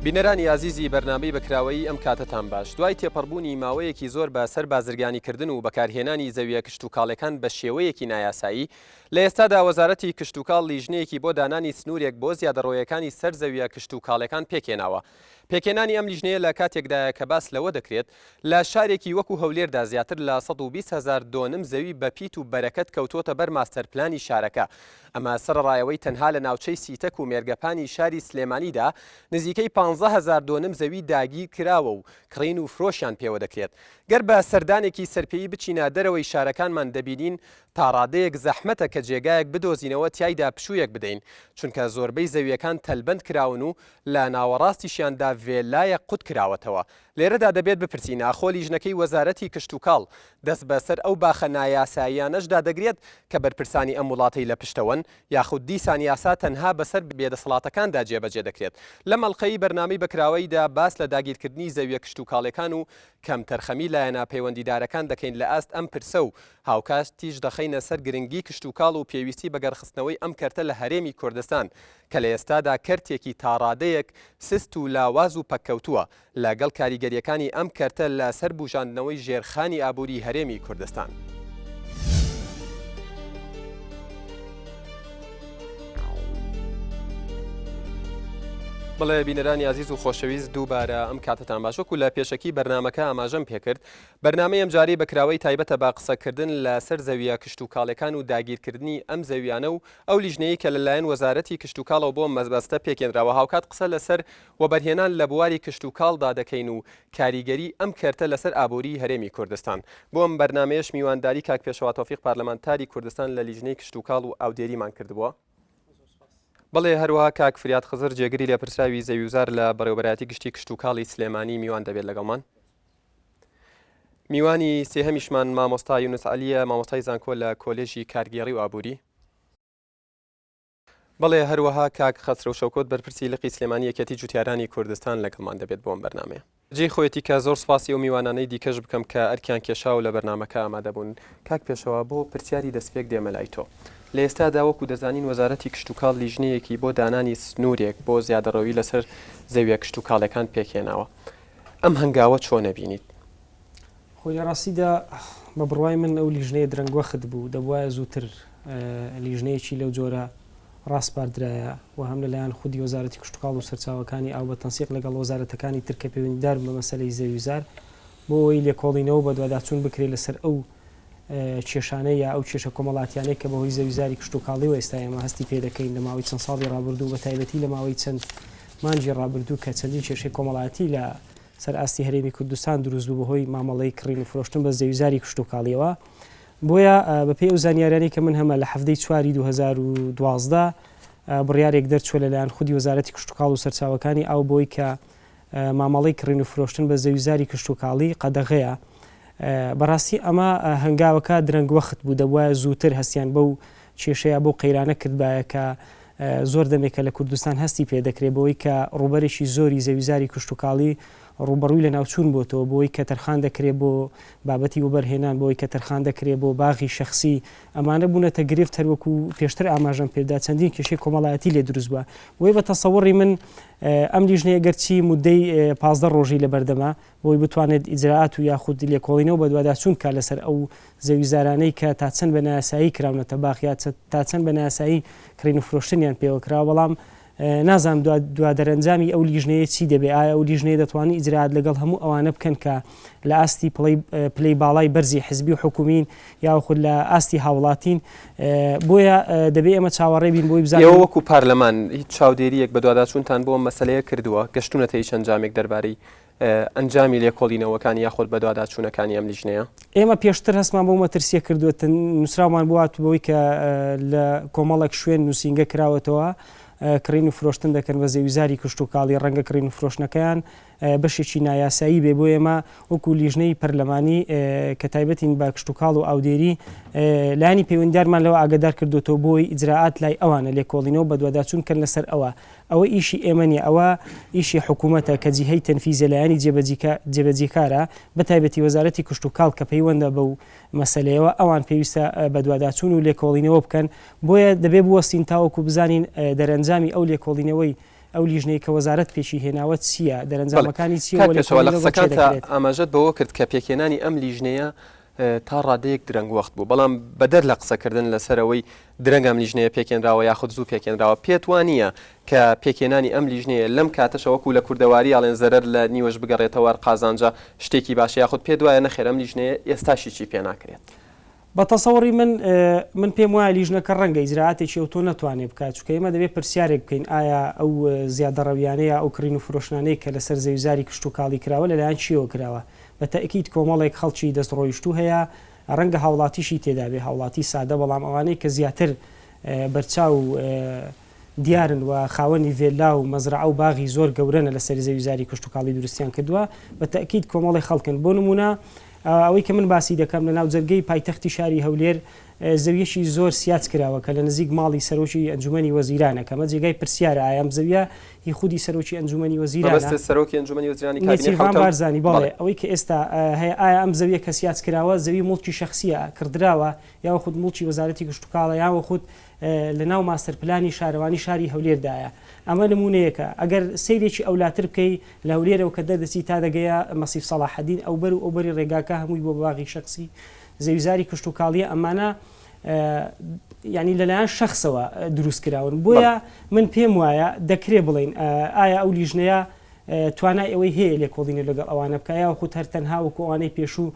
بینەرانی عزیزی بەرنامەی بەکراوەی ئەم کاتتان باش. دوای تێپەڕبوونی ماوەیەکی زۆر بەسەر بازرگانیکردن و بەکارهێنانی زەویە کشتتوکاڵەکان بە شێوەیەکی نایاسایی، لە ئێستادا وەزارەتی کشتتوکاڵ لیژنەیەکی بۆ دانانی سنوورێک بۆ زیادەڕۆیەکانی سەر زەویە کشتتوکاڵەکان پێکێناوە. پێکێنانی ئەم لیژنەیە لە کاتێکدایە کە باس لەوە دەکرێت لە شارێکی وەکو هەولێردا زیاتر لە 120,000 دۆنم زەوی بە پیت و بەرەکەت کەوتۆتە بەر ماستەرپلانی شارەکە. ئەمە سەرڕایەوەی تەنها لە ناوچەی سیتەک و مێرگەپانی شاری سلێمانیدا نزیکەی 15,000 دۆنم زەوی داگیر کراوە و کڕین و فرۆشیان پێوە دەکرێت. گەر بە سەردانێکی سەرپێیی بچینە دەرەوەی شارەکانمان دەبینین تا ڕادەیەک زەحمەتە کە جێگایەک بدۆزینەوە تیایدا پشوویەک بدەین، چونکە زۆربەی زەویەکان تەلبەند کراون و لە ناوەڕاستیشیاندا ڤێلایە قوت کراوەتەوە. لێرەدا دەبێت بپرسین ئاخۆ لیژنەکەی وەزارەتی کشتتوکاڵ دەست بەسەر ئەو باخە نایاساییانەشدا دەگرێت کە بەرپرسانی ئەم وڵاتی لە پشتەوەن، یاخود دیسان یاسا تەنها بەسەر بێدەسەڵاتەکاندا جێبەجێ دەکرێت. لە مەڵقەی بەرنامەی بەکراوەیدا باس لە داگیرکردنی زەویە کشتتوکاڵەکان و کەم تەرخەمی لایەنە پەیوەندیدارەکان دەکەین لە ئاست ئەم پرسە و هاوکاتیش دەخەینە سەر گرنگی کشتتوکاڵ و پێویستی بەگەڕخستنەوەی ئەم کەرتە لە هەرێمی کوردستان کە لە ئێستادا کەرتێکی تاڕادەیەک سست و لاواز و پەککەوتووە لەگەڵ کاریگەریەکانی ئەم کەرتە لە سەر بوژاندنەوەی ژێرخانی ئابووری هەرێمی کوردستان. بڵێ بینەرانی عزیز و خۆشەویست دووبارە ئەم کاتتان باش. وەکو لە پێشەکی بەرنمەکە ئاماژەم پێکرد، بەرنامەی ئەم جاری بەکراوەی تایبەتە با قسەکردن لەسەر زەویە کشتتوکاڵەکان و داگیرکردنی ئەم زەویانە و ئەو لیژنەیە کە لەلایەن وەزارەتی کشتتوکاڵەوە بۆ مەزبەستە پێکێنراوە. هاوکات قسە لەسەر وەبەرهێنان لە بواری کشتتوکاڵدا دەکەین و کاریگەری ئەم کەرتە لەسەر ئابووری هەرێمی کوردستان. بۆ ئەم بەرنمەیەش میوانداری کاک پێشەوا تۆفیق پارلەمانتاری کوردستان لە لیژنەی کشتتوکاڵ و ئاودێریمان کردبووە. بەڵێ هەروەها کاک فریاد خزر جێگری لە پرسراوی زەویوزار لە بەڕێوەبەرایەتی گشتی کشتتوکاڵی سلێمانی میوان دەبێت لەگەڵمان. میوانی سێهەمیشمان مامۆستا یونس عەلیە، مامۆستای زانکۆ لە کۆلێژی کارگێڕی و ئابووری. بەڵێ هەروەها کاک خەسرە و شەوکۆت بەرپرسی لقی سلێمانی یەکێتی جوتیارانی کوردستان لەگەڵمان دەبێت بۆ ئەم بەرنامەیە. جێی خۆیەتی کە زۆر سپاسی و میوانانەی دیکەش بکەم کە ئەرکیان کێشا و لە بەرنامەکە ئامادەبوون. کاک پێشەوا بۆ پرسیاری دەستپێک دێمە لای تۆ. لە ئێستادا وەکو دەزانین وەزارەتی کشتتوکاڵ لیژنەیەکی بۆ دانانی سنوورێک بۆ زیادەڕەوی لەسەر زەویە کشتتوکاڵەکان پێکێناوە. ئەم هەنگاوە چۆن نەبینیت؟ خۆی لە ڕاستیدا بە بڕوای من ئەو لیژنەیە درەنگوەخت بوو، دەبوایە زووتر لیژنەیەکی لەو جۆرە ڕاستپاردرایە و هەم لەلایەن خودی وەزارەتی کشتتوکاڵ و سەرچاوەکانی ئاو بە تەنسیق لەگەڵ وەزارەتەکانی تر کە پەیوەندیدار بە مەسەلەی زەویوزار بۆ ئەوەی لێکۆڵینەوە بە دواداچوون بکرێت لەسەر ئەو کێشانەی یا ئەو کێشە کۆمەڵاتیانەی کە بەهۆی زەویزاری کشتتوکاڵی و ئێستا ئێمە هەستی پێ دەکەین لە ماوەی چەند ساڵی ڕابردوو بە تایبەتی لە ماوەی چەند مانجی ڕابردوو کە چەندین کێشەی کۆمەڵاتی لە سەر ئاستی هەرێمی کوردستان دروست بوو بەهۆی مامەڵەی کڕین و فرۆشتن بە زەویزاری کشتتوکاڵیەوە. بۆیە بەپێی ئەو زانیاریانەی کە من هەمە لە هەفتەی 4 2012 بڕیارێک دەرچووە لەلایەن خودی وەزارەتی کشتتوکاڵ و سەرچاوەکانی ئەو بۆی کە مامەڵەی کڕین و فرۆشتن بە زەویزاری کشتتوکاڵی قەدەغەیە. بەڕاستی ئەمە هەنگاوەکە درەنگوەخت بوو، دەبوایە زووتر هەستیان بەو کێشەیە بەو قەیرانە کردبایە کە زۆر دەمێکە لە کوردستان هەستی پێ دەکرێت بەوەی کە ڕوبەرێکی زۆری زەویزاری کشتتوکاڵی ڕوبەڕووی لە ناوچوون بۆتەوە، بۆی کە تەرخان دەکرێت بۆ بابەتی وبەرهێنان، بۆی کە تەرخان دەکرێت بۆ باغی شەخصی. ئەمانە بوونەتە گرفت هەروەکو پێشتر ئاماژەم پێدا چەندین کێشەی کۆمەڵایەتی لێ دروست بووە. بۆی بە تەسەووڕی من ئەم لیژنەیە گەرچی مودەی 15 ڕۆژی لە بەردەما بۆی بتوانێت ئیجراعات و یاخود لێکۆڵینەوە بە دواداچوون کا لەسەر ئەو زەویزارانەی کە تا چەند بە نایاسایی کراونەتە باغ یا تا چەند بە نایاسایی کڕین و فرۆشتنیان پێوە کراوە. بەڵام نازانم دوادەرەنجامی ئەو لیژنەیە چی دەبێت؟ ئایا ئەو لیژنەیە دەتوانێت ئیجراعات لەگەڵ هەموو ئەوانە بکەن کە لە ئاستی پلەی باڵای بەرزی حزبی و حکومین یاخود لە ئاستی هاوڵاتین؟ بۆیە دەبێت ئێمە چاوەڕێ بین بۆی بزانین. ئێوە وەکو پارلەمان هیچ چاودێریەک بە دواداچوونتان بۆ مەسەلەیە کردووە؟ گەشتونەتە هیچ ئەنجامێک دەربارەی ئەنجامی لێکۆڵینەوەکانی یاخود بە دواداچوونەکانی ئەم لیژنەیە؟ ئێمە پێشتر هەستمان بۆ مەترسیە کردووە، نووسراومان بۆ هاتووە کە لە کۆمەڵێک شوێن نووسینگە کراوەتەوە کڕین و فرۆشتن دەکەن بە زەویزاری کشتتوکاڵی، ڕەنگە کڕین و فرۆشتنەکەیان بەشێکی نایاسایی بێ. بۆ ئێمە وەکو لیژنەی پەرلەمانی کە تایبەتین بە کشتتوکاڵ و ئاودێری لایانی پەیوەندیدارمان لەوە ئاگادار کردوێتەوە بۆی ئیجراعات لای ئەوانە لێکۆڵینەوە بە دواداچوون کەن لەسەر ئەوە ئیشی ئێمە نیە، ئەوە ئیشی حکوومەتە کە جیهەی تەنفیزە لایانی جێبەجێکارە بە تایبەتی وەزارەتی کشتتوکاڵ کە پەیوەندە بەو مەسەلەیەوە ئەوان پێویستە بە دواداچوون و لێکۆڵینەوە بکەن. بۆیە دەبێ بوەستین تاوەکو بزانین دەرەنجامی ئەو لێکۆڵینەوەی ئەو لیژنەی کە وەزارەت پێشی هێناوە چییە دەرەنجامەکانی چیەوە لە قسەکانتە ئاماژەت بەوە کرد کە پێکێنانی ئەم لیژنەیە تا ڕادەیەک درەنگ وەخت بوو بەڵام بەدەر لە قسەکردن لەسەرەوەی درەنگام لیژنەیە پێکێنراوە یاخود زوو پێکێنراوە پێت وانە کە پێکێنانی ئەم لیژنەیە لەم کاتەشەوەکو لە کوردەواری ئاڵێن زەرەر لە نیوەش بگەڕێتەوە قازانجا شتێکی باشە یاخود پێت وایە نەخێر ئەم لیژنەیە ئێستاشی چی پێ ناکرێت بە تەسەوەڕی من پێم وایە لیژنەکە ڕەنگە ئیجراعاتێکی ئەو تۆ ناتوانێت بکات چونکە ئێمە دەبێت پرسیارێک بکەین ئایا ئەو زیادەڕەویانەیە ئەو کڕین و فرۆشتانەی کە لەسەر زەویزاری کشت و کاڵی کراوە لەلایەن چیەوە کراوە بە تەئکید کۆمەڵێک خەڵکی دەستڕۆیشتوو هەیە ڕەنگە هاوڵاتیشی تێدا بێ هاوڵاتی سادە بەڵام ئەوانەی کە زیاتر بەرچاو دیارن و خاوەنی ڤێلا و مەزرعە و باغی زۆر گەورەنە لەسەر زەویزاری کشت و کاڵی دروستیان کردووە بە تەئکید کۆمەڵی خەڵکن بۆ نمونە ئەوەی کە من باسی دەکەم لە ناو جەرگەی پایتەختی شاری هەولێر زەویەشی زۆر سیاج کراوە کە لە نزیک ماڵی سەرۆکی ئەنجومەنی وەزیرانە کەمە جێگای پرسیارە ئایم زەویە هی خودی سەرۆکی ئەنجومەنی وەزیرانە سەرۆکی ئەنجومەنی وەزیرانی نێچیروان بارزانی بەڵێ ئەوەی کە ئێستا هەیە ئایا ئەم زەویە کە سیاج کراوە زەوی مڵکی شەخسیە کردراوە یاوە خود مڵکی وەزارەتی گشت و کاڵە یاوە خود لە ناو ماستەرپلانی شارەوانی شاری هەولێردایە ئەمە نمونەیەکە ئەگەر سەیرێکی ئەولاتر بکەی لە هەولێرەوە کە دەدەچی تا دەگەیە مەسیف سەڵاحەدین ئەو بەر و ئەو بەری ڕێگاکە هەمووی بۆ باغی شخصی زەویزاری کشت و کاڵیە ئەمانە ینی لەلایەن شخصەوە دروست کراون بۆیە من پێم وایە دەکرێ بڵین ئایا ئەو لیژنەیە توانای ئەوەی هەیە لێکۆڵینە لەگەڵ ئەوانە بکایە خود هەر تەنها وەکو ئەوانەی پێشوو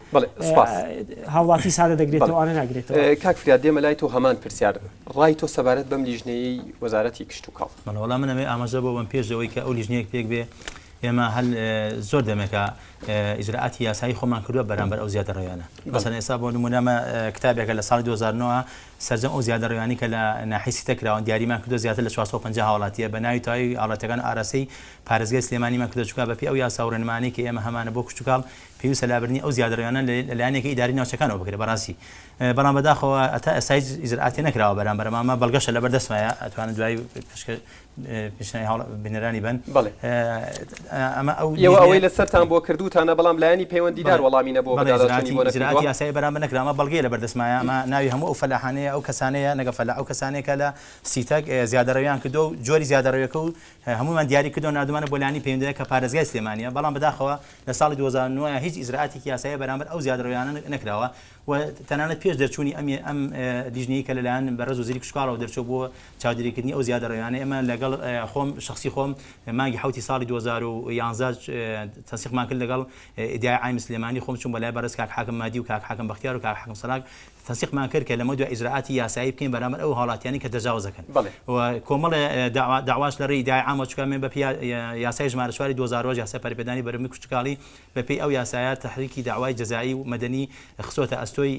هاوڵاتی سادە دەگرێتەوە ئەوانە ناگرێتەوە کاک فراد دێمە لای تۆ هەمان پرسیار ڕای تۆ سەبارەت بەم لیژنەیەی وەزارەتی کشت و کاڵ وەڵام منەوێ ئاماژە بۆ بم پێشەوەی کە ئەو لیژنەیەک پێک بێ ئێمە هەل زۆر دەمێکە ئیجراعاتی یاسایی خۆمان کردووە بەرامبەر ئەو زیادەڕەویانە مەسەڵەن ئێستا بۆ نمونەمە کتابێکە لە ساڵی 2009 سەرجەم ئەو زیادەڕەویانی کە لە ناحیسی تەکراون دیاریمان کردو زیاتر لە 450 هاوڵاتیە بە ناوی تاوی هاوڵاتیەکان ئاراسەی پارێزگای سلێمانیمان کردو چووکە بەپێی ئەو یاسا و ڕێنمانەی کە ئێمە هەمانە بۆ کشت و کاڵ پێویستە لابردنی ئەو زیادەڕەویانە لەلایەنێکی ئیداری ناوچەکانەوە بکرێت بەڕاستی بەڵام بەداخەوە ئەتا ئێستای ئیجراعاتی نەکراوە بەرامبەر ئەمە بەڵگەشە لەبەردەستمایە ئەتوانن دوای پیشنهادی هەوڵ بنێرانی بن ئەمە ئەوەی لەسەرتان بۆ کردوتانە بەڵام لایەنی پەیوەندیدار وەڵامی نەبووە ئیجراعاتی یاسایی بەرامبەر نەکراوە بەڵگەیە لەبەردەستمایە ئەمە ناوی هەموو ئەو فەلاحانەیە ئەو کەسانەیە نەگە فەلاح ئەو کەسانێکە لە سیتەک زیادەڕەویان کردو و جۆری زیادەڕەویەکە و هەمومان دیاری کردو نردومانە بۆ لایەنی پەیوەندیدار کە پارێزگای سلێمانیە بەڵام بەداخەوە لە ساڵی 2009 هیچ ئیجراعاتێکی یاسایی بەرامبەر ئەو زیادەڕەویانە نەکراوە و تەنانەت پێش دەرچوونی ئەم لیژنەیە کە لەلایەن بەڕێز وەزیری کشت و کاڵەوە دەرچوو بۆ چاودێریکردنی ئەو زیادەڕەویانە ئێمە لەگەڵ خۆم شخصی خۆم مانگی حوتی ساڵی 2011 تەنسیقمان کرد لەگەڵ ئیدیای عایم سلێمانی خۆم چوون بەلای بەڕێز کاک حاکم مادی و کاک حاکم بەختیار و کاک حاکم سەلاک تەنسیقمان کرد کە لەمە دوای ئیجراعاتی یاسایی بکەین بەرامبەر ئەو هاوڵاتیانی کە تەجاوزەکەن و کۆمەڵ داواش لە ڕێی ئیدیای عامە چووکەمێن بە یاسای ژمارە 4 2010 یاسای پەرپێدانی بەرەمی کشت و کاڵی بەپێی ئەو یاسایە تحریکی داوای جەزایی و مەدەنی خسۆتە ئەستۆی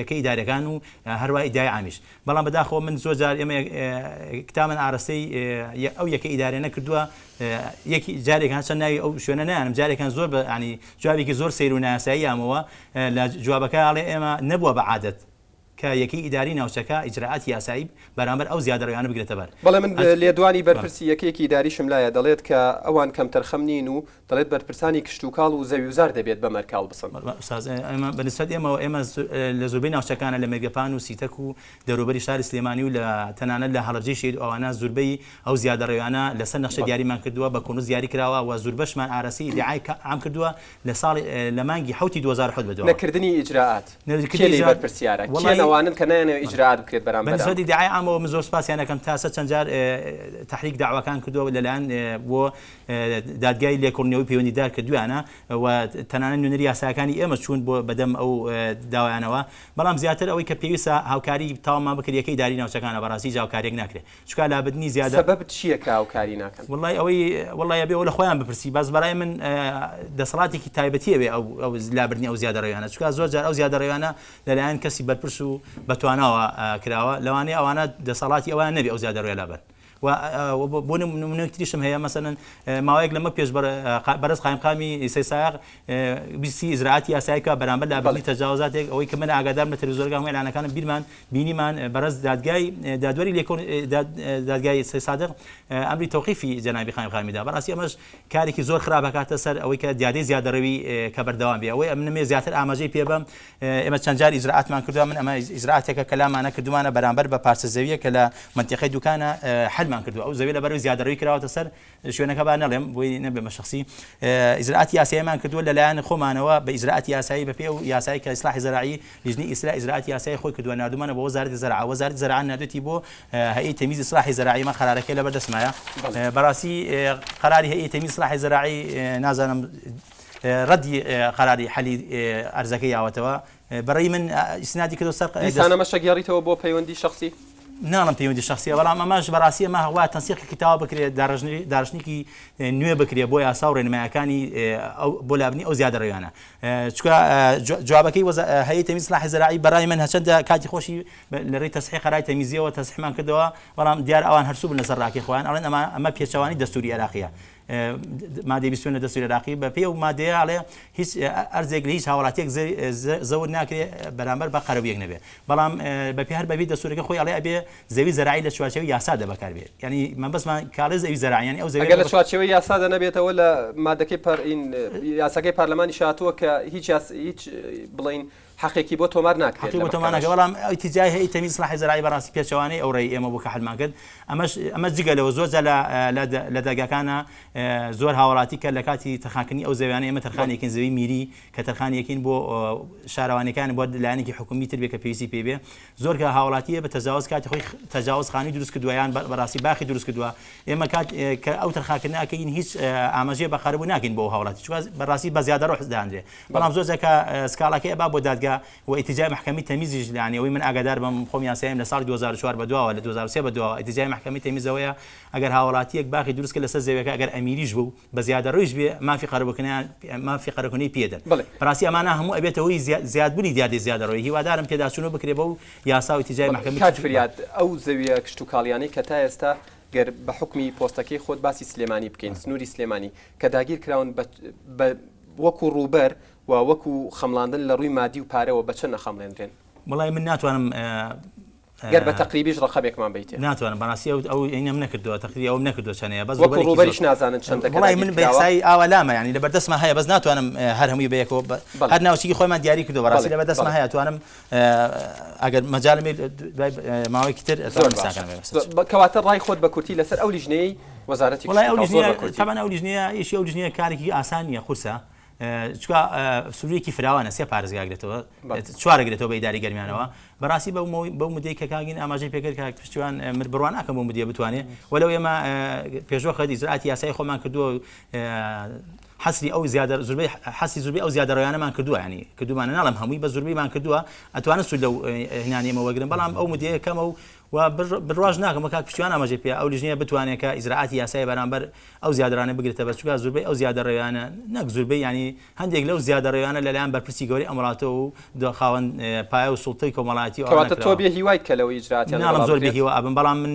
یەکەی ئیدارەکان و هەروە ئیدیای عامیش بەڵام بەداخەوە من زۆر جار ئێمە کتابن ئارەستەی ئەو یەکە ئیدارە نەکردووە یەکی جارێکان چەند ناوی ئەو شوێنە نایانم جارێکان زۆر بە ینی جوابێکی زۆر سەیر و نایاسایی ئەمەوە لە جوابەکە ئاڵێ ئێمە نەبووە بە عادەت کە یەکی ئیداری ناوچەکە ئیجراعاتی یاسایی بەرامبەر ئەو زیادەڕەویانە بگرێتە بەر بەڵێ من لێدوانی بەرپرسی یەکێکی ئیداریشم لایە دەڵێت کە ئەوان کەم تەرخەم نین و دەڵێت بەرپرسانی کشت و کاڵ و زەویوزار دەبێت بە مەرکاڵ بسن بەنسبەت ئێمە لە زۆربەی ناوچەکانە لە مێرگەپان و سیتەک و دەوروبەری شاری سلێمانی و لە تەنانەت لە هەڵەبجەی شێت ئەوانە زۆربەی ئەو زیادەڕەویانە لەسەر نەخشە دیاریمان کردووە بە کۆنووس دیاری کراوە و زۆربەشمان ئارەسی ئیدعای عام کردووە لە ساڵی لە مانگی حوتی 2007 بەدەوام نەکردنی ئیجراعات کێلی بەرپرسیارە کێنەوانن کە نایەنەوە ئیجراعات بکرێت بەرامبەر بەنسبەت ئیدعای عامەوە من زۆر سپاسیانەکەم تاسە چەند جار تحریک داواکان کردووە لەلایەن بۆ دادگای لێکۆڵینەوەی پەیوەندیدار کردویانە و تەنانەت نوێنەری یاساکانی ئێمە چوون بۆ بەدەم ئەو داوایانەوە بەڵام زیاتر ئەوەی کە پێویستە هاوکاری تاوامان بکرێت یەکەی ئیداری ناوچەکانە بەڕاستی هاوکاریەک ناکرێت چونکە لابدنی زیادە سەبەب چییە کە هاوکاری ناکەن وڵای ئەوەی وڵای بێ لە خۆیان بپرسی باز بەڕای من دەسەڵاتێکی تایبەتیە بێ ئەو لابردنی ئەو زیادەڕەویانە چونکە زۆر جار ئەو زیادەڕەویانە لەلایەن کەسی بەرپرس و بەتواناوە کراوە لەوانەیە ئەوانە دەسەڵاتی ئەوان نەبێ ئەو زیادەڕەویە لەبەر بۆ نمونەیەکتریشم هەیە مەسەلەن ماوەیەک لەمە پێش بەرز قایمقامی ئیسای سایق بیستی ئیجراعاتی یاساییکە بەرامبەر لابردنی تەجاوزاتێک ئەوەی کە من ئاگادارم لە تەلەڤیزۆرگا هەموو ئێعلانەکانم بیرمان بینیمان بەرز دادوەری دادگای ئیسای سادق ئەمری تەوقیفی جەنابی قایمقامیدا بەڕاستی ئەمەش کارێکی زۆر خراپ هاتە سەر ئەوەی کە دیادەی زیادەڕەوی کە بەردەوام بێ ئەوەی منمێ زیاتر ئاماژەی پێ بم ئێمە چەند جار ئیجراعاتمان کردووە من ئەمە ئیجراعاتێکە کەلامانە کردومانە بەرامبەر بە پارچە زەویە کە لە منتیقەی دوکانە حل زەویمان کردو ئەو زەوی لە بەرەو زیادەڕووی کراوەتە سەر شوێنەکە با نەڵێم بۆی نەبێ مەشخصی ئیجراعاتی یاساییمان کردووە لەلایەن خۆمانەوە بە ئیجراعاتی یاسایی بەپێ و یاسایی کە ئیسلاحی زەراعی لیژنەی ئیجراعاتی یاسایی خۆی کردووە نردومانە بۆ وەزارەتی زەراعە وەزارەتی زەراعە نردوێتی بۆ هەیئەتی تەمیز ئیسلاحی زەراعی ما قەرارەکەی لەبەر دەستمایە بەڕاستی قەراری هەیئەتی تەمیز ئیسلاحی زەراعی نازانم ردی قەراری حەلی ئەرزەکەی یاوەتەوە بەڕێی من ئیسنادی کردو سەر دیسانە مەشەگیاڕیتەوە بۆ پەیوەندی شخصی ناڵم پەیوەندی شخصیە بەڵام ئەماش بەڕاستی ئەمە هەوا تەنسیقی کتاوە بکرێت داڕژنێکی نوێ بکرێت بۆ یاسا و ڕێنمایەکانی بۆ لابنی ئەو زیادە ڕێوانە چونکە جوابەکەی هەیئەتی تەمیز ئیسلاحی زەراعی بەڕای من هەچەندە کاتی خۆشی لە ڕێی تەسحیح قەراری تەمیزیەوە تەسحیحمان کردەوە بەڵام دیار ئەوان هەرسوو بن لەسەر ڕاکێ خۆیان ئەڵێن ئەمە پێچەوانی دەستوری عێراقیە مادەی 22 لە دەستوری عێراقی بە پێ و مادەیە ئەڵێ هیچ ئەرزێک لە هیچ هاوڵاتیەک زەور ناکرێت بەرامبەر بە قەرەویەک نەبێت بەڵام بەپێ هەر بەبێ دەستورەکە خۆی ئەڵێ ئەبێ زەوی زەراعی لە چوارچێوەی یاسادا بەکاربێت یعنی من بەسمان کاڵێ زەوی زەراعی یعنی ئەو زەوی ئەگەر لە چوارچێوەی یاسادا نەبێتەوە لە مادەکەی یاساکەی پارلەمانی شاتووە کە هیچ بڵین حقێکی بۆ تۆمار ناکرێت بۆ تۆمار ناکرێت بەڵام ئیتیجای هەیئەتی تەمیز ئیسلاحی زەراعی بەڕاستی پێچەوانەی ئەو ڕێی ئێمە بۆ کە حەلمان کرد ئەمە جگەلەوە زۆر لە دەرگاکانە زۆر هاوڵاتی کە لە کاتی تەرخانکردنی ئەو زەویانە ئێمە تەرخانێکین زەوی میری کە تەرخانێکین بۆ شارەوانەکان بۆ لایەنێکی حکومی تر بێ کە پێویستی پێ بێ زۆر کە هاوڵاتیە بە تەجاوز کاتی خۆی تەجاوزخانی دروست کردووە بەڕاستی باخی دروست کردووە ئێمە کات کە ئەو تەرخانکردن ئەکەین هیچ ئاماژەیە بەخاربوو ناکەین بۆ هاوڵاتی چونکە بەڕاستی بە زیادە ڕۆح دەهاندرێت بەڵام زۆر جەکە سکاڵەکەی ئەبا بۆ دادگا و ئیتیجای محکمەی تەمیزیش لەیانەوەی من ئاگادار بەم خۆم یاساییم لە ساڵی 2004 بەدواوە لە 2003 بەدواوە ئیتیجای محکمەی تەمیزەوەیە ئەگەر هاوڵاتیەک باخی دروست کرد لەسەر زەویەکە ئەگەر ئەمیریش بوو بە زیادە ڕۆیش بێ مافی قەرەبوونەی پێدەن بەڕاستی ئەمانە هەموو ئەبێتەوەی زیادبوونی دیادی زیادە ڕۆی هیوادارم پێداچوونەوە بکرێ بەو یاسا و ئیتیجای محکمەی کاتفریاد ئەو زەویە کشت و کاڵیانەی کە تا ئێستا گەر بە حکمی پۆستەکەی خۆت باسی سلێمانی بکەین سنووری سلێمانی کە داگیر کراون وەکو ڕووبەر و وەکو خەمڵاندن لە ڕووی مادی و پارەوە بە چەند نەخەمڵێنرێن وڵای من ناتوانم گەر بە تەقریبیش ڕقەبێکمان بیتێ ناتوانم بەڕاستی ئەو ئینەم نەکردووە تەقریبی ئەوم نەکردووە چەنەیە بەس وەکو ڕووبەریش نازانن چەندەکە وڵای من بەسای ئاوالامە ینی لەبەردەستمە هەیە بەس ناتوانم هەر هەمووی بەیەکەوە هەر ناوچێکی خۆیمان دیاری کردو بەڕاستی لەبەردەستمە هەیە توانم ئەگەر مەجاڵمی ماوەیەکی تر کەواتە ڕای خۆت بە کورتی لەسەر ئەو لیژنەی وەزارەتی تامان ئەو لیژنەیە ئیشی ئەو لیژنەیە کارێکی ئاسان نییە قورسە چکە سوورێکی فراوانە سێ پارێزگاگرێتەوە چوارەگرێتەوە بە ئیداری گەرمیانەوە بەڕاستی بەو مدەی کە کاگین ئاماژەی پێکرد کە پشتیوان بڕوان ناکەم بۆ مدیە بتوانێت وەلەو ئێمە پێشوە خەتی ئیجراعاتی یاسایی خۆمان کردووە حەسری ئەو زووربەی ئەو زیادەڕەویانەمان کردووە ینی کردومانە ناڵم هەمووی بە زووربەیمان کردووە ئەتوانن سوود لەو هێنانیەمە وەگرن بەڵام ئەو مدیە کەمە و بڕواژ ناکەم کاک پشتیوان ئاماژەی پێ ئەو لیژنەیە بتوانێت کە ئیجراعاتی یاسایی بەرامبەر ئەو زیادەڕانە بگرێتە بەر چونکە زووربەی ئەو زیادەڕەویانە نەک زووربەی ینی هەندێک لەو زیادەڕەویانە لەلایەن بەرپرسی گەوری ئەمەڵاتەوە و خاوەن پایە و سوڵتەی کۆمەڵایەتی کەواتە تۆ بێ هیوای کە لەوەی ئیجراعاتیان ناڵم زۆر بێ هیوا ئابم بەڵام من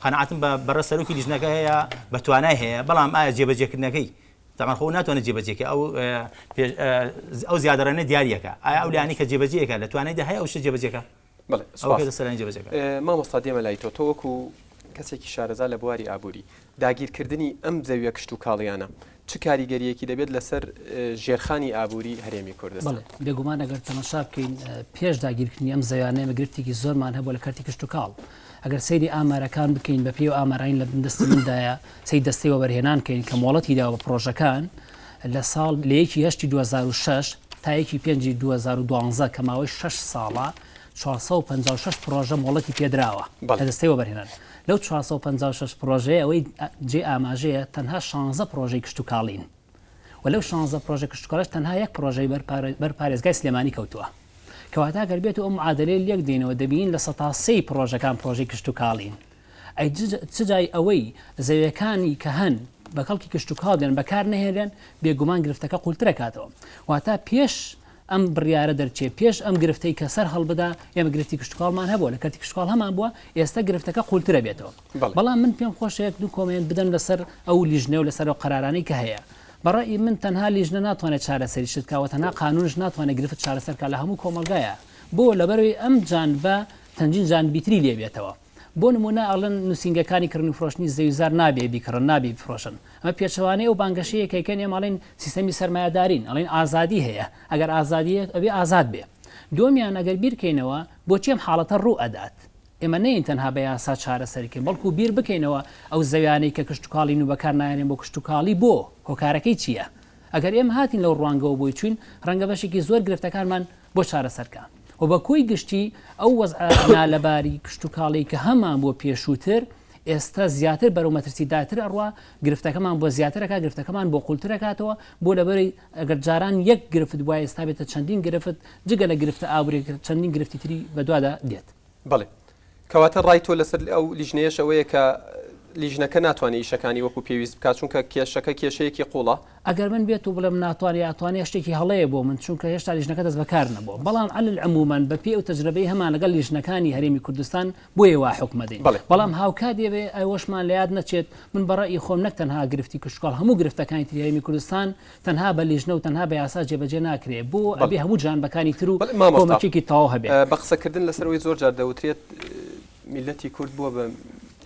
قەناعەتم بەڕە سەرۆکی لیژنەکە هەیە بە توانای هەیە بەڵام ئایا جێبەجێکردنەکەی تامان خۆ ناتوانێت جێبەجێکە ئەو زیادەڕێنە دیاریەکە ئایا ئەو لایەنی کە جێبەجێکە لە توانایدا هەیە ئەو شتە جێبەجێکە مامۆستا دێمە لای تۆ وەکو کەسێکی شارەزا لە بواری ئابووری داگیرکردنی ئەم زەویە کشت و کاڵیانە چ کاریگەریەکی دەبێت لەسەر ژێرخانی ئابووری هەرێمی کوردستان بێگومان ئەگەر تەماشا بکەین پێش داگیرکردنی ئەم زەویانەیە گرفتێکی زۆرمان هەبوو لە کارتی کشت و کاڵ ئەگەر سەیری ئامارەکان بکەین بە پێ و ئامارین لە بندستی مندایە سەی دەستەی وەبەرهێنان کەین کە مۆڵەتیدا بە پرۆژەکان لە ساڵ لە یەکی هەشتی 2006 تا یەکی پێنجی 2012 کە ماوەی 6 ساڵە 456 پرۆژە مۆڵەتی پێدراوە لە دەستەی وەبەرهێنان لەو 456 پرۆژەیە ئەوەی جێ ئاماژەیە تەنها 16 پرۆژەی کشت و کاڵین و لەو 16 پرۆژە کشت و کاڵش تەنها یەک پرۆژەی بەر پارێزگای سلێمانی کەوتووە کەواتە گەر بێت و ئەم معادلەی لێک دێنەوە دەبین لە 103 پرۆژەکان پرۆژەی کشت و کاڵین ئەی چ جای ئەوەی زەویەکانی کە هەن بە کەڵکی کشت و کاڵ دێن بەکار نەهێنرێن بێگومان گرفتەکە قوڵترە کاتەوە واتە پێش ئەم بڕیارە دەرچێ پێش ئەم گرفتەی کە سەر هەڵبدا ئێمە گرفتی کشتتوکڵمان هەبووە لە کاتی کشتتوکڵ هەمان بووە ئێستا گرفتەکە قوڵترە بێتەوە بەڵام من پێم خۆشەیەک دوو کۆمنت بدەن لەسەر ئەو لیژنە و لەسەر قەرارانەی کە هەیە بەڕێی من تەنها لیژنە ناتوانێت چارەسەری شتکاوە تەنها قانونش ناتوانێت گرفت چارەسەرکە لە هەموو کۆمەلگایە بۆ لەبەرەوەی ئەم جانبە تەنجین جانبیتری لێ بێتەوە بۆ نمونە ئەڵەن نووسنگەکانی کردنی فرۆشتنی زەویزار نابێ بیکڕن نابێ بفرۆشن ئەمە پێچەوانەیە و بانگەشەیە کەیکەن ئێمەڵێن سیستەمی سەرمایه‌دارین ئەڵێن ئازادی هەیە ئەگەر ئازادیە ئەبێ ئازاد بێ دومیان ئەگەر بیرکەینەوە بۆچی ئەم حاڵەتە ڕوو ئەدات ئێمە نین تەنها بە یاسا چارەسەرکەین بەڵکو بیر بکەینەوە ئەو زەویانەی کە کشتتوکاڵی و بەکار نایێن بۆ کشتتوکاڵی بۆ هۆکارەکەی چییە؟ ئەگەر ئێمە هاتین لەو ڕوانگەەوە بۆی چوین ڕەنگە بەشێکی زۆر گرفتەکانمان بۆ چارەسەرکە و بە کۆی گشتی ئەو وەزعە لەباری کشتتوکاڵی کە هەمان بۆ پێشووتر ئێستا زیاتر بەرەو مەترسیداتر ئەڕوا گرفتەکەمان بۆ زیاترەکە گرفتەکەمان بۆ قوڵترەکاتەوە بۆ لەبەری ئەگەر جاران یەک گرفت وایە ئێستا بێتە چەندین گرفت جگە لە گرفتە ئابووری چەندین گرفتی تری بەدوادا دێت. بڵێ کەواتە ڕای تۆ لەسەر ئەو لیژنەیەش ئەوەیە کە لیژنەکە ناتوانێت ئیشەکانی وەکو پێویست بکات چونکە کێشەکە کێشەیەکی قوڵە ئەگەر من بێت و بڵێم ناتوانێت شتێکی هەڵەیە بۆ من چونکە هێشتا لیژنەکە دەست بەکار نەبووە بەڵام علل عمومان بە پێ و تەجربەی هەمان لەگەڵ لیژنەکانی هەرێمی کوردستان بۆیە وا حکومەدەین بەڵام هاوکات دەبێ ئەوەشمان لە یاد نەچێت من بەڕای خۆم نەک تەنها گرفتی کشتتوکاڵ هەموو گرفتەکانی تری هەرێمی کوردستان تەنها بە لیژنە و تەنها بە یاسا جێبەجێ ناکرێت بۆ ئەبێ هەموو جانبەکانی تر و کۆمەکێکی تەواو هەبێت. بە قسەکردن لەسەرەوەی زۆر جار دەوترێت میلەتی کورد بووە بە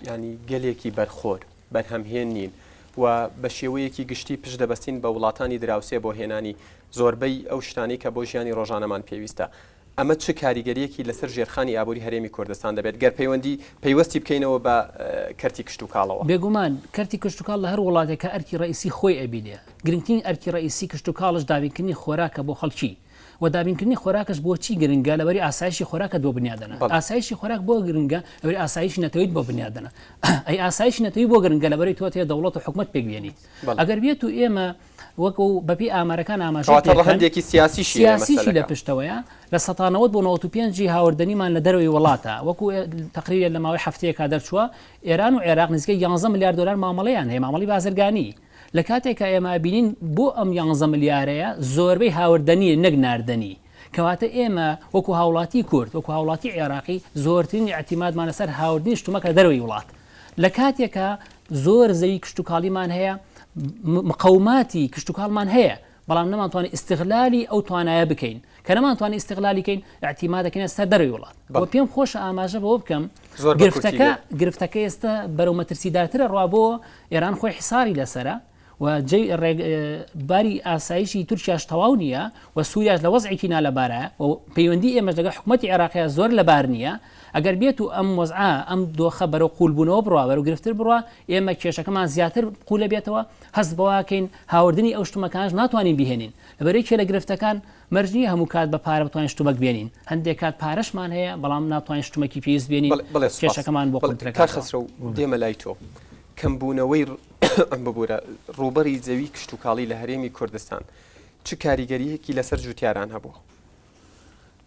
ینی گەلێکی بەرخۆر بەرهەمهێن نین و بە شێوەیەکی گشتی پشت دەبەستین بە وڵاتانی دراوسێ بۆ هێنانی زۆربەی ئەو شتانی کە بۆ ژیانی ڕۆژانەمان پێویستە. ئەمە چه کاریگەریەکی لەسەر ژێرخانی ئابووری هەرێمی کوردستان دەبێت گەر پەیوەستی بکەینەوە بە کەرتی کشتتوکاڵەوە؟ بێگومان کەرتی کشتتوکاڵ لە هەر وڵاتێکە ئەرکی ڕئیسی خۆی ئەبینێ گرنگترین ئەرکی ڕئیسی کشتتوکاڵش دابینکردنی خۆراکە بۆ خەڵکی و دابینکردنی خۆراکەش بۆچی گرنگە لەبەری ئاسایشی خۆراکە بۆ بنیادەنە ئاسایشی خۆراک بۆ گرنگە لەبەری ئاسایشی نەتەوەیت بۆ بنیادەنە ئەی ئاسایشی نەتەوەی بۆ گرنگە لەبەری تۆ تێ دەوڵەت و حکومەت پێکبێنیت ئەگەر بێت و ئێمە وەکو بەپی ئامارەکان ئاماژەندێکی سیاسیشی لە پشتەوەیە لە 1970 بۆ 95 هاوردنیمان لە دەروی وڵاتە وەکو تقریبا لە ماوەی هەفتەیەکا دەرچووە ئێران و عێراق نزیکەی 11 میلیارد دلار مامەڵەیان هەیە مامەڵی بازرگانی لە کاتێکە ئێمە بینین بۆ ئەم 11 میلیارەیە زۆربەی هاوردنی نەک ناردنی کەواتە ئێمە وەکو هاوڵاتی کورد وەکو هاوڵاتی عێراقی زۆرترین اعتیمادمانە سەر هاوردنی شتومەکە دەروی وڵات لە کاتێکە زۆر زەوی کشتتوکاڵیمان هەیە مقاوماتی کشتتوکاڵمان هەیە بەڵام نەمانتوانێت استیغلالی ئەو توانایە بکەین کە نەمانتوانێت استیغلالی کەین اعتیمادەکەین سەر دەروی وڵات بۆ پێم خۆشە ئاماژە بەوە بکەم گرفتەکە ئێستا بەرەو مەترسیدارترە ڕوا بۆ ئێران خۆی حساری لەسرە و باری ئاسایشی تورکیاش تەواو نییە و سووریاش لە وەزعێکی نالەبارە و پەیوەندی ئێمەش لەگەڵ حکوومەتی عێراقیە زۆر لەبار نییە ئەگەر بێت و ئەم وەزعە ئەم دۆخە بەرەو قوڵبوونەوە بڕوا بەرەو گرفتر بڕوا ئێمە کێشەکەمان زیاتر قوڵە بێتەوە هەست بەواکەین هاوردنی ئەو شتومەکانش ناتوانین بهێنین لەبەرەی کێ لە گرفتەکان مەرجنی هەموو کات بە پارە بتوانین شتومەک بێنین هەندێک کات پارەشمان هەیە بەڵام ناتوانین شتومەکی پێویست بێنین کێشەکەمان بۆ قوڵترەکە خەسرە و دێمە لای تۆ کەمبوونەوەی ببوورە ڕوبەری زەوی کشتتوکاڵی لە هەرێمی کوردستان چ کاریگەریەکی لەسەر جوتیاران هەبووە؟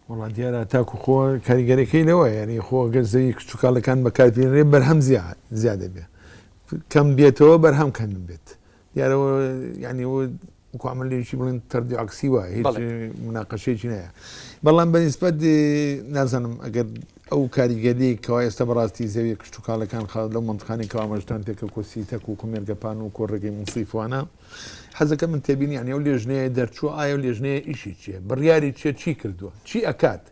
وڵات دیارە تاکو خۆ کاریگەریەکەی لەوە یعنی خۆ گەر زەوی کشتتوکاڵەکان بەکاربێنرێ بەرهەم زیادە بێ کەم بێتەوە بەرهەم کەم بێت دیارەوە ینی کوامەلێکی بڵێن تەردی عکسی وایە هیچ مناقەشەیەکی نایە بەڵام بەنسبەت نازانم ئەگەر ئەو کاریگەری کەوا ئێستا بەڕاستی زەوی کشتتوکاڵەکان خاڵ لەو منتخانی کەوامەژتان تێکە کۆسی تەک و کومێرگەپان و کۆڕێگەی منسیفوانە حەزەکە من تێبینی ئەو لێژنەیە دەرچووە ئایا لێژنەیە ئیشی چییە بڕیاری چی کردووە چی ئەکات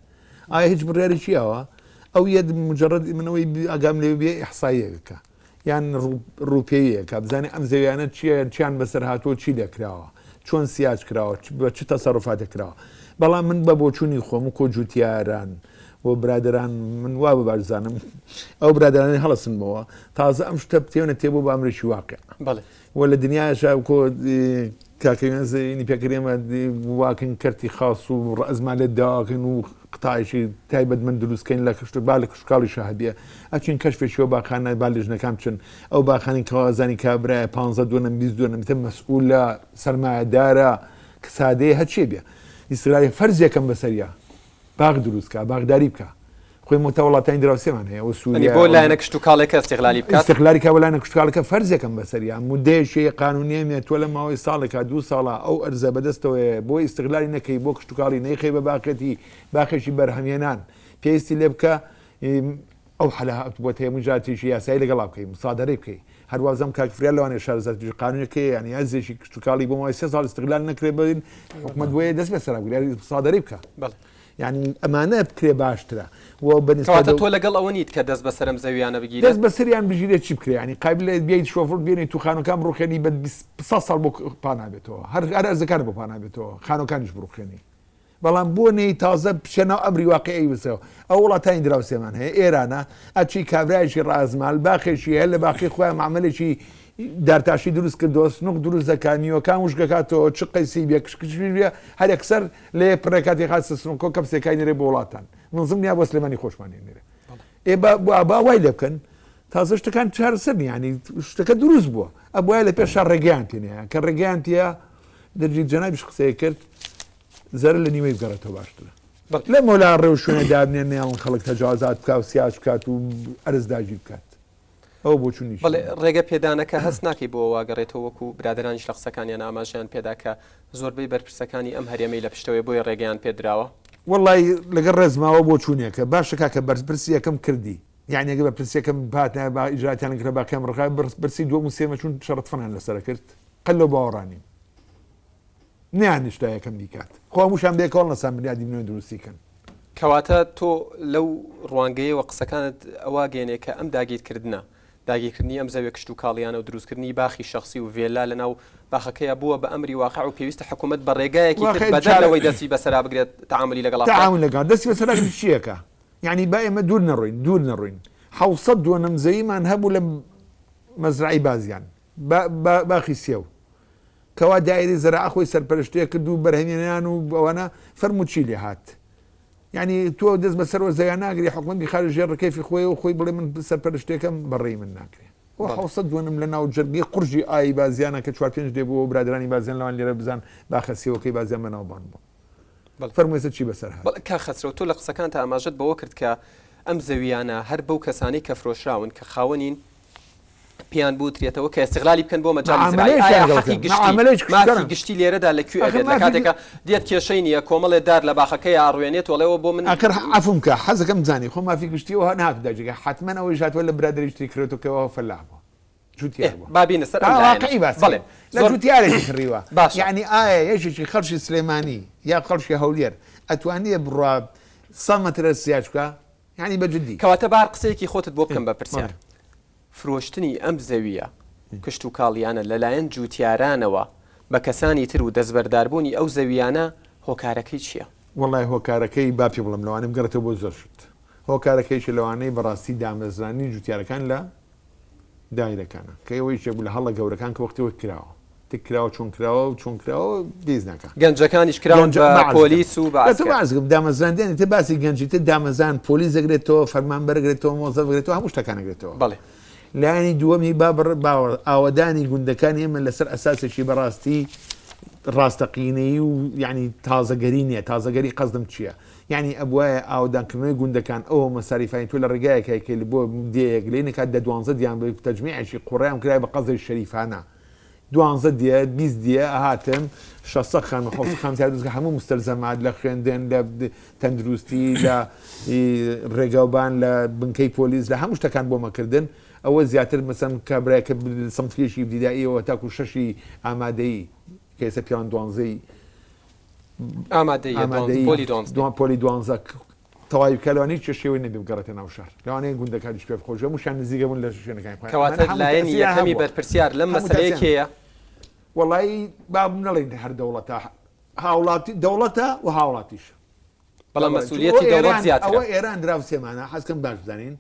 ئایا هیچ بڕیاری چیەوە ئەو یەد مجرد منەوەی ئەگام لێ بێ ئیحساییەکە یان ڕوپێیەکە بزانێ ئەم زەویانە چیان بەسەر هاتووە چی لێکراوە چۆن سیاج کراوە بە چ تەسەڕفاتێک کراوە بەڵام من بە بۆچوونی خۆم و کۆجووتیاران بۆ برادران من وا بە باشزانم ئەو برادرانی هەڵسنمەوە تازە ئەم شتە پتێونە تێبوو بە ئەمریکی واقع وە لە دنیاشە کۆ کاکەوێنی پێکرێمە واکن کەرتی خاص و ڕەزمان لێ داواکەین و قتایشی تایبەت من دروستکەین لە کشت با لە کشتتوکاڵی شەهەبیە ئەچین کەشفێکیەوە باخانە با لێژنەکان بچن ئەو باخانی کەوازانی کابرایە 15 دوێنم 20 دوێنم تە مەسئول لە سەرمایەدارە کە سادەیە هەچێ بێ ئیسرائیل فەرزێکم بەسەریە باغ دروستکە باغداری بکە خۆی مۆتە وڵاتانی دراوسێمان هەیە و سووریا بۆ لایەنە کشتتوکاڵێکە استیغلالی بکات استیغلالی کە لایەنە کشتتوکاڵەکە فەرزێکم بەسەریە مودەیەشی قانونیە تۆ لە ماوەی ساڵێکا 2 ساڵە ئەو ئەرزە بەدەستەوەی بۆ استیغلالی نەکەی بۆ کشتتوکاڵی نەیخی بە باقەتی باخێکی بەرهەمێنان پێویستی لێ بکە ئەو حەلە بۆ هەیە مجاتیشی یاسایی لەگەڵا بکەی مسادەرەی بکەی هەروازەم کاکفریا لەوانێ شارەزای قانونەکەی ینی هەزێکی کشتتوکاڵی بۆ ماوەی 3 ساڵ استیغلال نەکرێ بین حکومەت بۆیە دەست بەسەرا بگیری مسادەرەی بکە یعنی ئەمانە بکرێ باشترە بەنسبەتە تۆ لەگەڵ ئەوە نیت کە دەست بەسەرم زەویانە بگیرێت دەست بەسەریان بژیرێت چی بکرێ ینی قابل بیایت شۆفڕ بێنی تو خانەکان بڕوخێنی بە 100 ساڵ بۆ پانابێتەوە هەر ئەرزەکان بۆ پانابێتەوە خانەکانیش بڕوخێنی بەڵام بۆ نەی تازە پشەناو ئەمری واقعی بسەوە ئەو وڵاتانی دراوسێمان هەیە ئێرانە ئەچی کابرایشی ڕازمال باخێکی هەیە لە باقی خۆیان معاملێکی دارتاشی دروست کردەوە سنوق دروست دەکانیەوە کام وشکەکاتەوە چ قەیسی بێ کشکشبێ هەر یەکسەر لێ پڕێکاتی خاصە سنوکۆ کەپسێکای نێرێ بۆ وڵاتان منزم نیا بۆ سلێمانی خۆشمانی نێرێ ئێ با وای لێ بکەن تازە شتەکان چارەسەر ینی شتەکە دروست بووە ئەبواە لە پێشا ڕێگەیان تێنەیە کە ڕێگەیان تیا دەرجی جەنابیش قسەیە کرد زەر لە نیوەی بگەڕێتەوە باشترە لە مۆلا ڕێو شوێنە دابنێن نێڵن خەڵک تەجاوزات بکات و سیاج بکات و ئەرزداژی بکات ئەو بۆ چوونی بەڵێ ڕێگە پێدانەکە هەست ناکەی بۆ واگەڕێتەوە وەکو برادرانیش لە قسەکانیان ئاماژیان پێداکە زۆربەی بەرپرسەکانی ئەم هەرێمەی لە پشتەوەی بۆی ڕێگەیان پێدراوە وڵی لەگەڵ ڕێزماوە بۆ چوونێکە باشەکە کە بەرپرسی یەکەم کردی یعنی ئەگە بە پرسیەکەم باتە با ئیجراتیان کرا باکەم ڕقا برسی دووەم و سێمە چون شەڕەتفەنان لەسەر کرد قەل لەو باوەڕانی نیانیشتا یەکەم دیکات خۆ موشان بێکۆڵ نەسان بنیادی نوێ دروستیکەن کەواتە تۆ لەو ڕوانگەیەوە قسەکانت ئەوە گەێنێ کە ئەم داگیرکردنە داگیرکردنی ئەم زەوێ کشت و کاڵیانە و دروستکردنی باخی شخصی و وێلا لەناو باخەکەیە بووە بە ئەمری واقع و پێویستە حکوومەت بە ڕێگایەکی بەدەرەوەی دەستی بەسەرا بگرێت تعاملی لەگەڵ تعامل لەگەڵ دەستی بەسەرا چیەکە یعنی با ئێمە دوور نەڕۆین 700 دووەنەمزەییمان هەبوو لە مەزرعی بازیان باخی سێو کەوا دایری زەرع خۆی سەرپەرشتەیە کرد و بەرهێنیان و ئەوانە فەرموچی لێ هات یعنی تۆ دەست بەسەرەوە زەیان ناگری حکوومەتی خارجی ڕکەیفی خۆی و خۆی بڵێ من سەرپەرشتێکم بەڕێی من ناکرێ و 700 دووەنم لە ناو جەرگی قورژی ئای بازیانە کە 4-5 دێ بۆ برادرانی بازیان لەوان لێرە بزان باخە سێوەکەی بازیان بەناوبان بوو فەرموویستە چی بەسەر هات کا خەسرەوە تۆ لە قسەکانتە ئاماژەت بەوە کرد کە ئەم زەویانە هەر بەو کەسانی کە فرۆشراون کە خاوەنین پیان بوترێتەوە کە استغلالی بکەن بۆ مەجای گشتی لێرەدا لەکوێ ئەبێت لە کاتێکە دێت کێشەی نییە کۆمەڵێ دار لە باخەکەی ئاڕوێنێت وڵێەوە بۆ من ئەکر عفوم کە حەزەکەم زانی خۆ مافی گشتیەوە ناکداجگە حتمما ئەوەی ژاتوە لە برادریشتی کرێتەوەکەەوە فەلابوە بابینە سەر بڵێ لە جوتیارێکی کڕیوە یعنی ئایا یەکێکی خەڵکی سلێمانی یا خەڵکی هەولێر ئەتوانیە بڕوا 100 مەترە سیاج بکە یعنی بەجددی کەواتە بار قسەیەکی خۆتت بۆ بکەم بە پرسیار فرۆشتنی ئەم زەویە کشت و کاڵیانە لەلایەن جوتیارانەوە بە کەسانی تر و دەستبەرداربوونی ئەو زەویانە هۆکارەکەی چییە؟ وڵای هۆکارەکەی باپی بڵم لەوانم گەڕێتەوە بۆ زۆر شت هۆکارەکەیش لەوانەی بەڕاستی دامەزرانی جوتیارەکان لە دایرەکانە کە ئەوەی بوو لە هەڵە گەورەکان کە وەختەوە کراوە تکراوە چۆن کراوە و چۆن کراوە بیز ناکە گەنجەکانیش کراون بە پۆلیس و بەزگم دامەزراندێنی تە باسی گەنجی تر دامەزان پۆلیس دەگرێتەوە فەرمان بەرگێتەوە مۆزە بگرێتەوە هەموو شتەکانەگرێتەوە بەڵێ لایانی دووەمی باوەڕ ئاوەدانی گوندەکانی ئێمە لەسەر ئەساسێکی بەڕاستی ڕاستەقینەی و یعنی تازەگەری نییە تازەگەری قەزدم چییە یعنی ئەبواە ئاودانکردنەوەی گوندەکان ئەوە مەساریفین تو لە ڕێگایەکە لە بۆ دیەک لێ نکات دە 12 دیان بە تەجمیعشی قوڕیان کرای بە قەزی شەریفانە 12 دیە 20 دیە هاتم 600 خان دەستگە هەموو مستەلزەمات لە خوێندن لە تەندروستی لە ڕێگاوبان لە بنکەی پۆلیس لە هەموو شتەکان بۆ مەکردن ئەوە زیاتر مەسەن کابراایکە سمتێکی بدیداییەوە تاکو شەشی ئامادەی کەسە پیان دوانزەی پۆلی دوانزە تەواوی کەلوانی چ شێوەی نەبێ بگەڕێتە ناو شار لەوانەیە گوندەکانیش پێ بخۆشە موشان نزیگەبوون لە شوێنەکان کەواتە لایەنی یەکەمی بەرپرسیار لەم مەسەلەیەکەیە وەڵی باب نەڵێن هەر دەوڵەتە هاوڵاتی دەوڵەتە و هاوڵاتیش بەڵام مەسئولیەتی دەوڵەت زیاترە ئەوە ئێران دراوسێمانە حەزکەم باش بزانین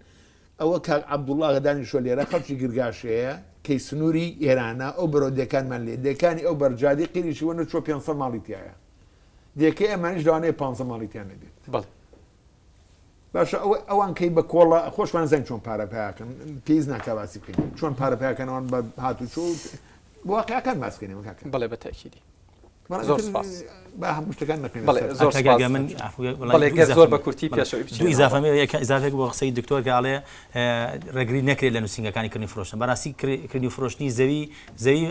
ئەوە کاک عەبدوڵڵا گەدانی شۆ لێرە خەڵکی گرگاشەیە کەی سنووری ئێرانە ئەو بەرۆدەکانمان لێ دەکانی ئەو بەرجادی قیریشی وەنە چۆ 500 ماڵیتیایە دیەکەی ئەمانش لەوانەیە 500 ماڵیتیان نەبێت بەڵێ باشە ئەوان کەی بە کۆڵە خۆشمان زەنگ چۆن پارە پیاکەن پێیز ناکە باسی بکەین چۆن پارە پیاکەنەوەن بە هاتوچۆ واقعەکان باسکەین بەڵێ بە تاکیدی زۆر سپاس با هەموو شتەکان نەکەین زۆر بە کورتی پێشەوەی دوو ئیزافەیەک بۆ قسەی دکتۆر گاڵێ ڕێگری نەکرێت لە نووسنگەکانی کردنی فرۆشتن بەڕاستی کردنی فرۆشتنی زەوی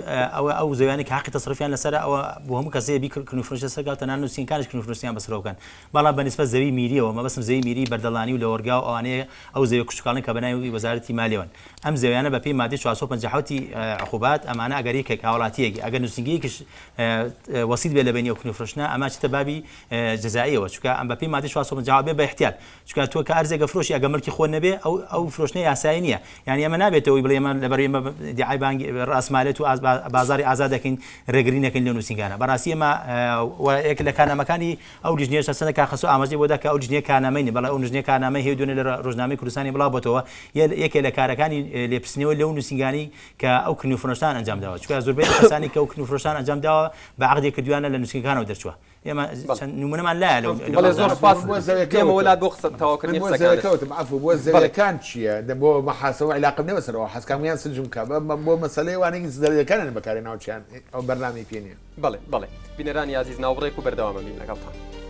ئەو زەویانی کە حەقی تەسەڕوفیان لەسەر ئەوە بۆ هەموو کەسەیە بیکردنی فرۆشتە سەرگاوتە نان نووسینگەکانیش کردنی فرۆشتیان بەسەرەوە بکەن بەڵام بەنسبەت زەوی میریەوە مەبەستم زەوی میری بەردەڵانی و لە وەرگا و ئەوانەیە ئەو زەوی کوچکاڵن کە بەناوی وەزارەتی مالیەوەن ئەم زەویانە بە پێی مادەی 450 عقوبات ئەمانە ئەگەری کە هاوڵاتیەکی ئەگەر نووسنگەیەکیش وەسیت بێ لە بینی ئەو کونیفرۆشتنە ئەمە چتە بابی جەزاییەوە چونکە ئەم بەپی مادەی 450 جواب بێ بە احتیاط چونکە تۆ کە ئەرزێکە فرۆشی ئەگە ملکی خۆ نەبێ ئەو فرۆشتنە یاسایی نییە یعنی ئەمە نابێتەوەی بڵێ ئێمە لەبەر ئێمە دیعای بانگی ڕاستمالێت و بازاری ئازاد دەکەین ڕێگری نەکەین لە نووسنگانە بەڕاستی ئێمە یەک لە کارنامەکانی ئەو لیژنەیە چەند کاخەسۆ ئاماژەی بۆ داکە ئەو لیژنەیە کارنامەی بەڵام ئەو لیژنەیە کارنامەی هەیە دوێنێ لە ڕۆژنامەی کوردستانی بڵاوبەتەوە یەکێ لە کارەکانی لێپرسنەوە لەو نووسنگانی کە ئەو کونیفرۆشتان ئەنجام داوە چونکە زۆربەی کەسانی کە ئەو کونیفرۆشتان ئەنجام داوە بە عقدێک کردویانە لە نووسنگەکانەوە دەرچووە ئێمە نمونەمان لایە بەڵێ زۆر سپاس دێمە وڵات بۆ قسەتەواکردنی قسەکەوتم عفو بۆ زەرەکان چییە بۆ مەحاسەوە علاقم نەوەسەرەوە حەسکامیان سنجم کە بۆ مەسەلەی وانەی زەرەکانن بەکاری ناوچیان ئەو بەرنامی پێ نیە بەڵێ بینەرانی عزیز ناوڕێک و بەردەوامە بین لەگەڵتان